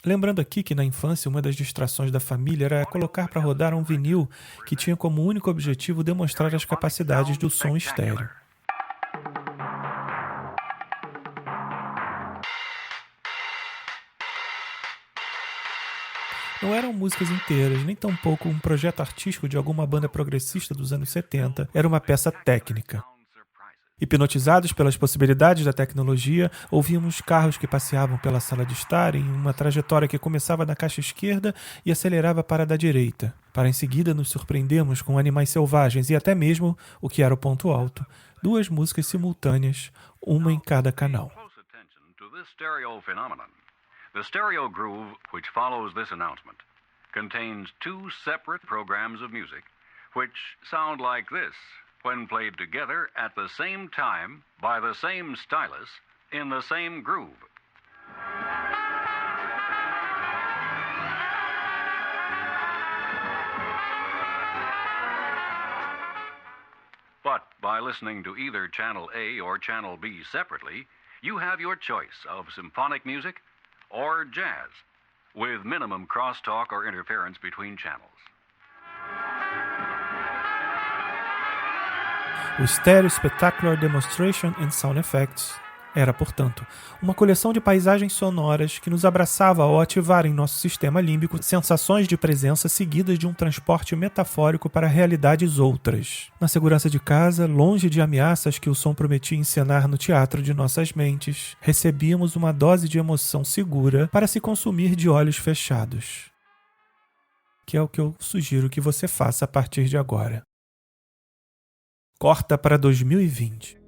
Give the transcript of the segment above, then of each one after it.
Lembrando aqui que na infância uma das distrações da família era colocar para rodar um vinil que tinha como único objetivo demonstrar as capacidades do som estéreo. Não eram músicas inteiras, nem tampouco um projeto artístico de alguma banda progressista dos anos 70, era uma peça técnica. Hipnotizados pelas possibilidades da tecnologia, ouvíamos carros que passeavam pela sala de estar em uma trajetória que começava na caixa esquerda e acelerava para a da direita, para em seguida nos surpreendermos com animais selvagens e até mesmo, o que era o ponto alto, 2 músicas simultâneas, uma em cada canal. The stereo groove, which follows this announcement, contains 2 separate programs of music, which sound like this when played together at the same time by the same stylus in the same groove. But by listening to either Channel A or Channel B separately, you have your choice of symphonic music or jazz, with minimum crosstalk or interference between channels. O Stereo Spectacular Demonstration and Sound Effects era, portanto, uma coleção de paisagens sonoras que nos abraçava ao ativar em nosso sistema límbico sensações de presença seguidas de um transporte metafórico para realidades outras. Na segurança de casa, longe de ameaças que o som prometia encenar no teatro de nossas mentes, recebíamos uma dose de emoção segura para se consumir de olhos fechados. Que é o que eu sugiro que você faça a partir de agora. Corta para 2020.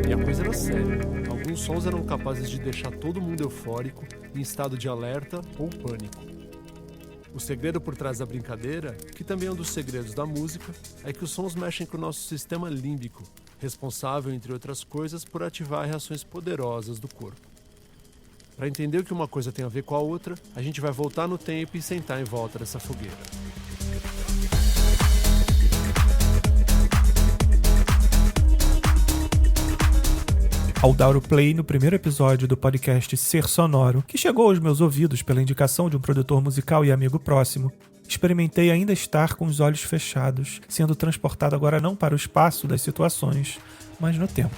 E a coisa era séria. Alguns sons eram capazes de deixar todo mundo eufórico, em estado de alerta ou pânico. O segredo por trás da brincadeira, que também é um dos segredos da música, é que os sons mexem com o nosso sistema límbico, responsável, entre outras coisas, por ativar reações poderosas do corpo. Para entender o que uma coisa tem a ver com a outra, a gente vai voltar no tempo e sentar em volta dessa fogueira. Ao dar o play no primeiro episódio do podcast Ser Sonoro, que chegou aos meus ouvidos pela indicação de um produtor musical e amigo próximo, experimentei ainda estar com os olhos fechados, sendo transportado agora não para o espaço das situações, mas no tempo.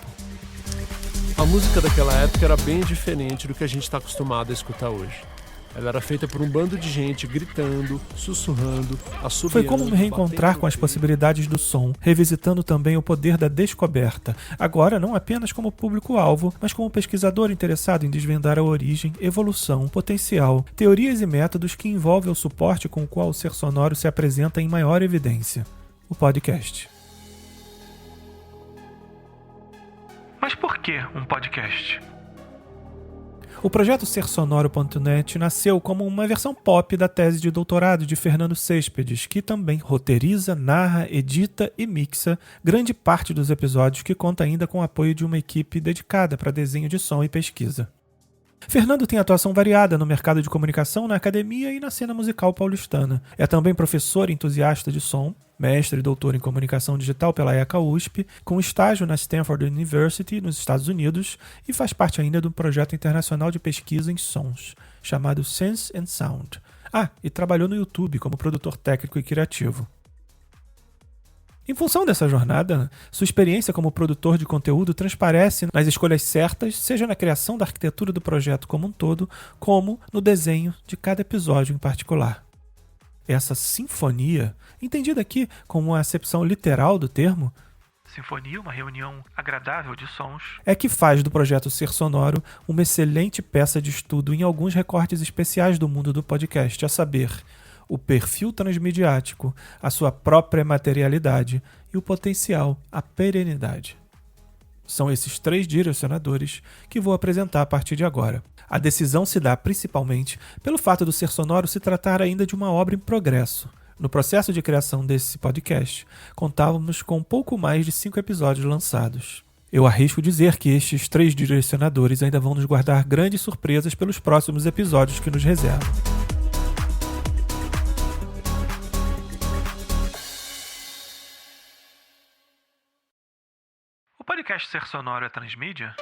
A música daquela época era bem diferente do que a gente está acostumado a escutar hoje. Ela era feita por um bando de gente gritando, sussurrando, assobiando. Foi como me reencontrar com as possibilidades do som, revisitando também o poder da descoberta, agora não apenas como público-alvo, mas como pesquisador interessado em desvendar a origem, evolução, potencial, teorias e métodos que envolvem o suporte com o qual o ser sonoro se apresenta em maior evidência: o podcast. Mas por que um podcast? O projeto SerSonoro.net nasceu como uma versão pop da tese de doutorado de Fernando Céspedes, que também roteiriza, narra, edita e mixa grande parte dos episódios, que conta ainda com o apoio de uma equipe dedicada para desenho de som e pesquisa. Fernando tem atuação variada no mercado de comunicação, na academia e na cena musical paulistana. É também professor entusiasta de som, mestre e doutor em comunicação digital pela ECA-USP, com estágio na Stanford University, nos Estados Unidos, e faz parte ainda do projeto internacional de pesquisa em sons, chamado Sense and Sound. E trabalhou no YouTube como produtor técnico e criativo. Em função dessa jornada, sua experiência como produtor de conteúdo transparece nas escolhas certas, seja na criação da arquitetura do projeto como um todo, como no desenho de cada episódio em particular. Essa sinfonia, entendida aqui como uma acepção literal do termo, sinfonia, uma reunião agradável de sons, é que faz do projeto Ser Sonoro uma excelente peça de estudo em alguns recortes especiais do mundo do podcast, a saber, o perfil transmediático, a sua própria materialidade e o potencial, a perenidade. São esses 3 direcionadores que vou apresentar a partir de agora. A decisão se dá principalmente pelo fato do Ser Sonoro se tratar ainda de uma obra em progresso. No processo de criação desse podcast, contávamos com pouco mais de 5 episódios lançados. Eu arrisco dizer que estes 3 direcionadores ainda vão nos guardar grandes surpresas pelos próximos episódios que nos reservam. O podcast Ser Sonoro é transmídia?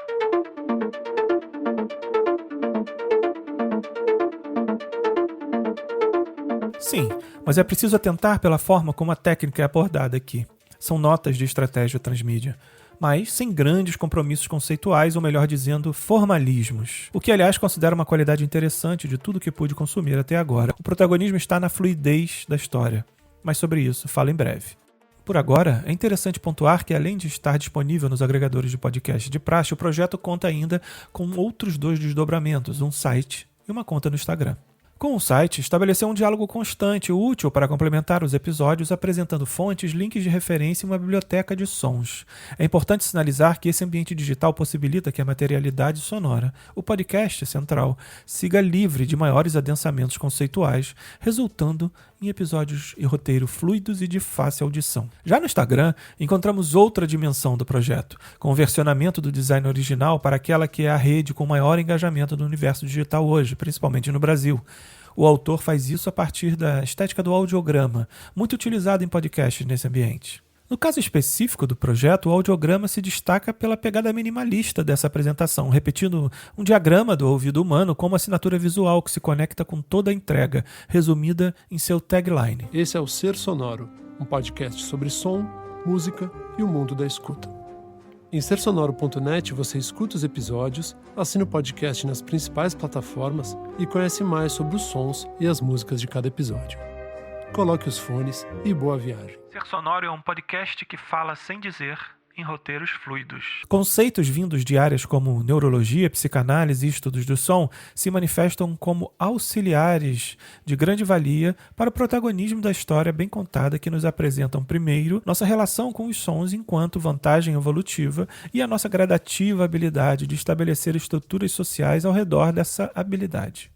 Sim, mas é preciso atentar pela forma como a técnica é abordada aqui. São notas de estratégia transmídia, mas sem grandes compromissos conceituais, ou melhor dizendo, formalismos. O que, aliás, considero uma qualidade interessante de tudo que pude consumir até agora. O protagonismo está na fluidez da história, mas sobre isso falo em breve. Por agora, é interessante pontuar que, além de estar disponível nos agregadores de podcast de praxe, o projeto conta ainda com outros 2 desdobramentos, um site e uma conta no Instagram. Com o site, estabeleceu um diálogo constante e útil para complementar os episódios, apresentando fontes, links de referência e uma biblioteca de sons. É importante sinalizar que esse ambiente digital possibilita que a materialidade sonora, o podcast central, siga livre de maiores adensamentos conceituais, resultando em episódios e roteiro fluidos e de fácil audição. Já no Instagram, encontramos outra dimensão do projeto, com o versionamento do design original para aquela que é a rede com maior engajamento do universo digital hoje, principalmente no Brasil. O autor faz isso a partir da estética do audiograma, muito utilizado em podcasts nesse ambiente. No caso específico do projeto, o audiograma se destaca pela pegada minimalista dessa apresentação, repetindo um diagrama do ouvido humano como assinatura visual que se conecta com toda a entrega, resumida em seu tagline. Esse é o Ser Sonoro, um podcast sobre som, música e o mundo da escuta. Em sersonoro.net você escuta os episódios, assina o podcast nas principais plataformas e conhece mais sobre os sons e as músicas de cada episódio. Coloque os fones e boa viagem. Ser Sonoro é um podcast que fala sem dizer, em roteiros fluidos. Conceitos vindos de áreas como neurologia, psicanálise e estudos do som se manifestam como auxiliares de grande valia para o protagonismo da história bem contada, que nos apresentam primeiro nossa relação com os sons enquanto vantagem evolutiva e a nossa gradativa habilidade de estabelecer estruturas sociais ao redor dessa habilidade.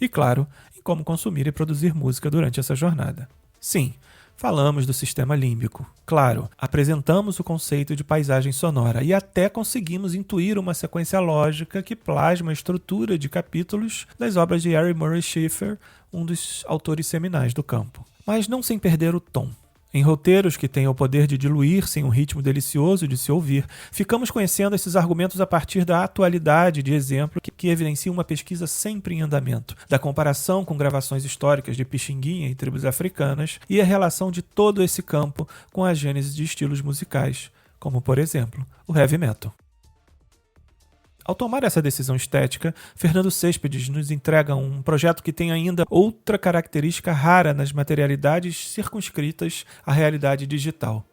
E claro, em como consumir e produzir música durante essa jornada. Sim, falamos do sistema límbico. Claro, apresentamos o conceito de paisagem sonora e até conseguimos intuir uma sequência lógica que plasma a estrutura de capítulos das obras de Harry Murray Schafer, um dos autores seminais do campo. Mas não sem perder o tom. Em roteiros que têm o poder de diluir-se em um ritmo delicioso de se ouvir, ficamos conhecendo esses argumentos a partir da atualidade de exemplo que evidencia uma pesquisa sempre em andamento, da comparação com gravações históricas de Pixinguinha e tribos africanas e a relação de todo esse campo com a gênese de estilos musicais, como, por exemplo, o heavy metal. Ao tomar essa decisão estética, Fernando Céspedes nos entrega um projeto que tem ainda outra característica rara nas materialidades circunscritas à realidade digital: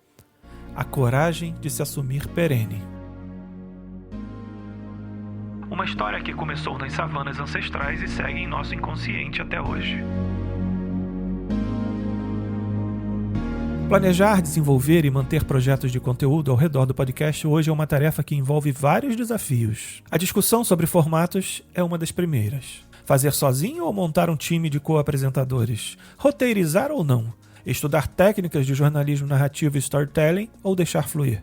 a coragem de se assumir perene. Uma história que começou nas savanas ancestrais e segue em nosso inconsciente até hoje. Planejar, desenvolver e manter projetos de conteúdo ao redor do podcast hoje é uma tarefa que envolve vários desafios. A discussão sobre formatos é uma das primeiras. Fazer sozinho ou montar um time de co-apresentadores? Roteirizar ou não? Estudar técnicas de jornalismo narrativo e storytelling ou deixar fluir?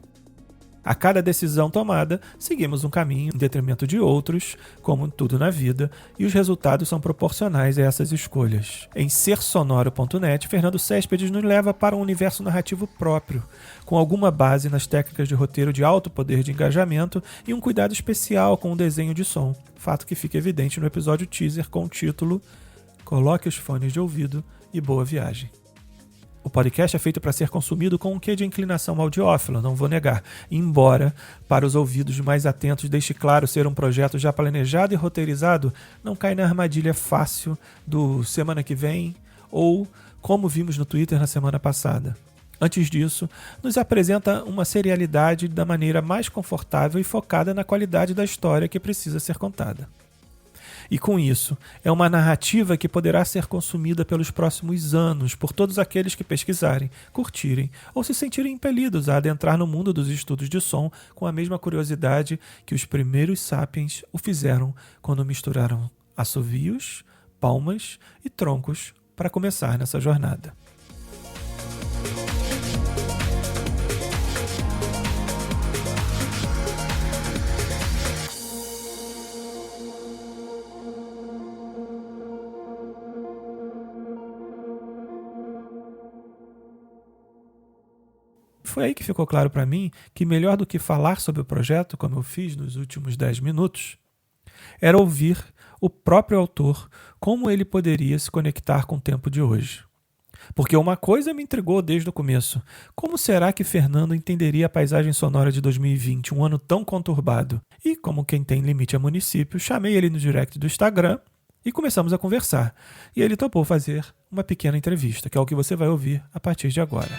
A cada decisão tomada, seguimos um caminho em detrimento de outros, como tudo na vida, e os resultados são proporcionais a essas escolhas. Em sersonoro.net, Fernando Céspedes nos leva para um universo narrativo próprio, com alguma base nas técnicas de roteiro de alto poder de engajamento e um cuidado especial com o desenho de som, fato que fica evidente no episódio teaser com o título "Coloque os fones de ouvido e boa viagem". O podcast é feito para ser consumido com um quê de inclinação audiófila, não vou negar, embora, para os ouvidos mais atentos, deixe claro ser um projeto já planejado e roteirizado, não cai na armadilha fácil do semana que vem ou como vimos no Twitter na semana passada. Antes disso, nos apresenta uma serialidade da maneira mais confortável e focada na qualidade da história que precisa ser contada. E com isso, é uma narrativa que poderá ser consumida pelos próximos anos por todos aqueles que pesquisarem, curtirem ou se sentirem impelidos a adentrar no mundo dos estudos de som com a mesma curiosidade que os primeiros sapiens o fizeram quando misturaram assovios, palmas e troncos para começar nessa jornada. foi aí que ficou claro para mim que melhor do que falar sobre o projeto, como eu fiz nos últimos 10 minutos, era ouvir o próprio autor, como ele poderia se conectar com o tempo de hoje. Porque uma coisa me intrigou desde o começo. Como será que Fernando entenderia a paisagem sonora de 2020, um ano tão conturbado? E, como quem tem limite a município, chamei ele no direct do Instagram e começamos a conversar. E ele topou fazer uma pequena entrevista, que é o que você vai ouvir a partir de agora.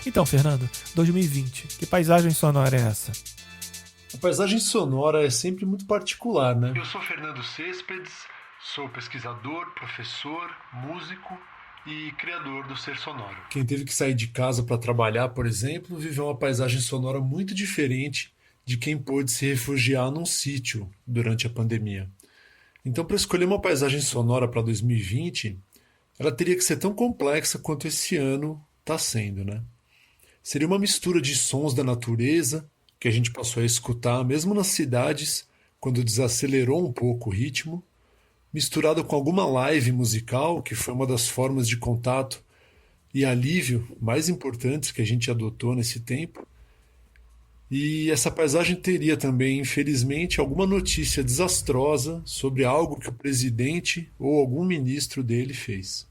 Então, Fernando, 2020, que paisagem sonora é essa? A paisagem sonora é sempre muito particular, né? Eu sou Fernando Céspedes, sou pesquisador, professor, músico e criador do Ser Sonoro. Quem teve que sair de casa para trabalhar, por exemplo, viveu uma paisagem sonora muito diferente de quem pôde se refugiar num sítio durante a pandemia. Então, para escolher uma paisagem sonora para 2020, ela teria que ser tão complexa quanto esse ano está sendo, né? Seria uma mistura de sons da natureza, que a gente passou a escutar mesmo nas cidades, quando desacelerou um pouco o ritmo, misturado com alguma live musical, que foi uma das formas de contato e alívio mais importantes que a gente adotou nesse tempo. E essa paisagem teria também, infelizmente, alguma notícia desastrosa sobre algo que o presidente ou algum ministro dele fez.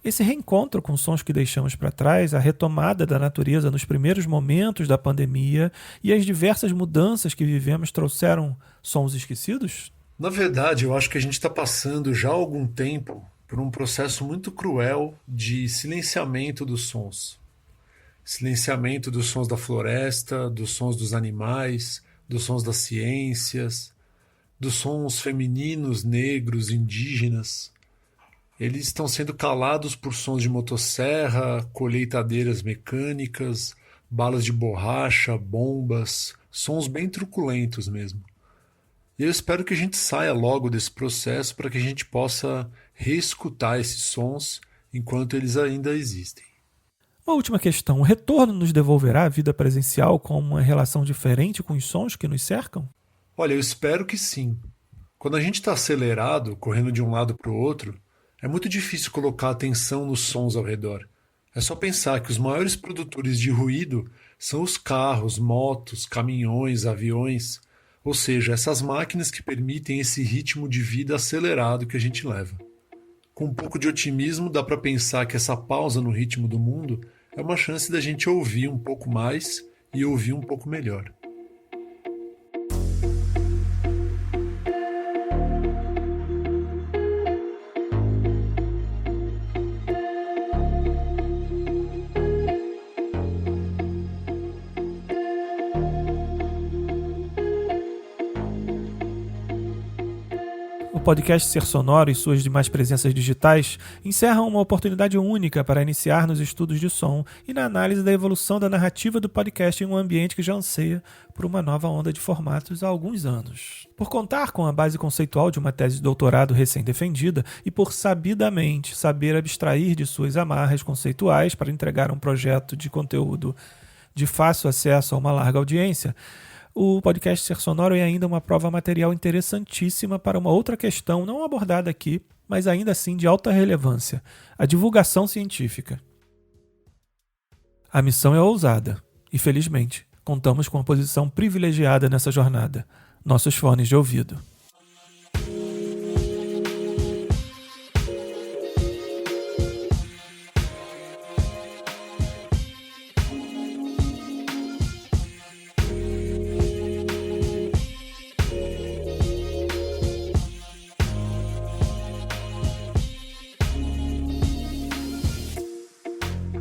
Esse reencontro com sons que deixamos para trás, a retomada da natureza nos primeiros momentos da pandemia e as diversas mudanças que vivemos trouxeram sons esquecidos? Na verdade, eu acho que a gente está passando já há algum tempo por um processo muito cruel de silenciamento dos sons. Silenciamento dos sons da floresta, dos sons dos animais, dos sons das ciências, dos sons femininos, negros, indígenas. Eles estão sendo calados por sons de motosserra, colheitadeiras mecânicas, balas de borracha, bombas, sons bem truculentos mesmo. E eu espero que a gente saia logo desse processo para que a gente possa reescutar esses sons enquanto eles ainda existem. Uma última questão. O retorno nos devolverá a vida presencial com uma relação diferente com os sons que nos cercam? Olha, eu espero que sim. Quando a gente está acelerado, correndo de um lado para o outro, é muito difícil colocar atenção nos sons ao redor. É só pensar que os maiores produtores de ruído são os carros, motos, caminhões, aviões, ou seja, essas máquinas que permitem esse ritmo de vida acelerado que a gente leva. Com um pouco de otimismo, dá para pensar que essa pausa no ritmo do mundo é uma chance da gente ouvir um pouco mais e ouvir um pouco melhor. O podcast Ser Sonoro e suas demais presenças digitais encerram uma oportunidade única para iniciar nos estudos de som e na análise da evolução da narrativa do podcast em um ambiente que já anseia por uma nova onda de formatos há alguns anos. Por contar com a base conceitual de uma tese de doutorado recém-defendida e por sabidamente saber abstrair de suas amarras conceituais para entregar um projeto de conteúdo de fácil acesso a uma larga audiência, o podcast Ser Sonoro é ainda uma prova material interessantíssima para uma outra questão não abordada aqui, mas ainda assim de alta relevância, a divulgação científica. A missão é ousada e, felizmente, contamos com uma posição privilegiada nessa jornada, nossos fones de ouvido.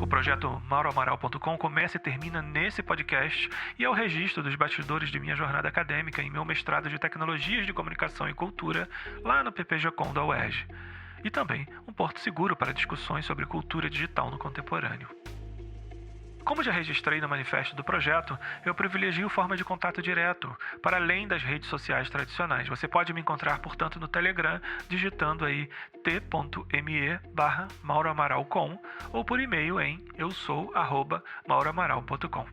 O projeto mauroamaral.com começa e termina nesse podcast e é o registro dos bastidores de minha jornada acadêmica em meu mestrado de Tecnologias de Comunicação e Cultura lá no PPG-Com da UERJ. E também um porto seguro para discussões sobre cultura digital no contemporâneo. Como já registrei no manifesto do projeto, eu privilegio forma de contato direto, para além das redes sociais tradicionais. Você pode me encontrar, portanto, no Telegram, digitando aí t.me/MauroAmaralCom ou por e-mail em eusou@mauroamaral.com.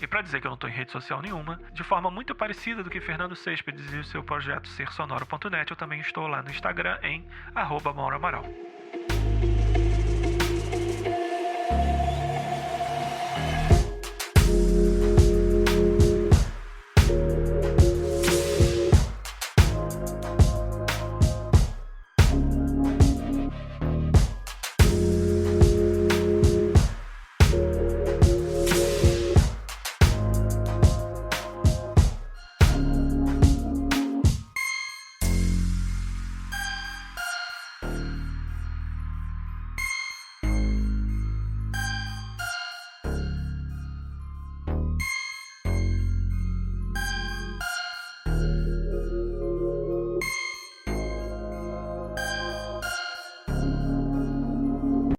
E para dizer que eu não estou em rede social nenhuma, de forma muito parecida do que Fernando Céspedes e o seu projeto sersonoro.net, eu também estou lá no Instagram em @MauroAmaral.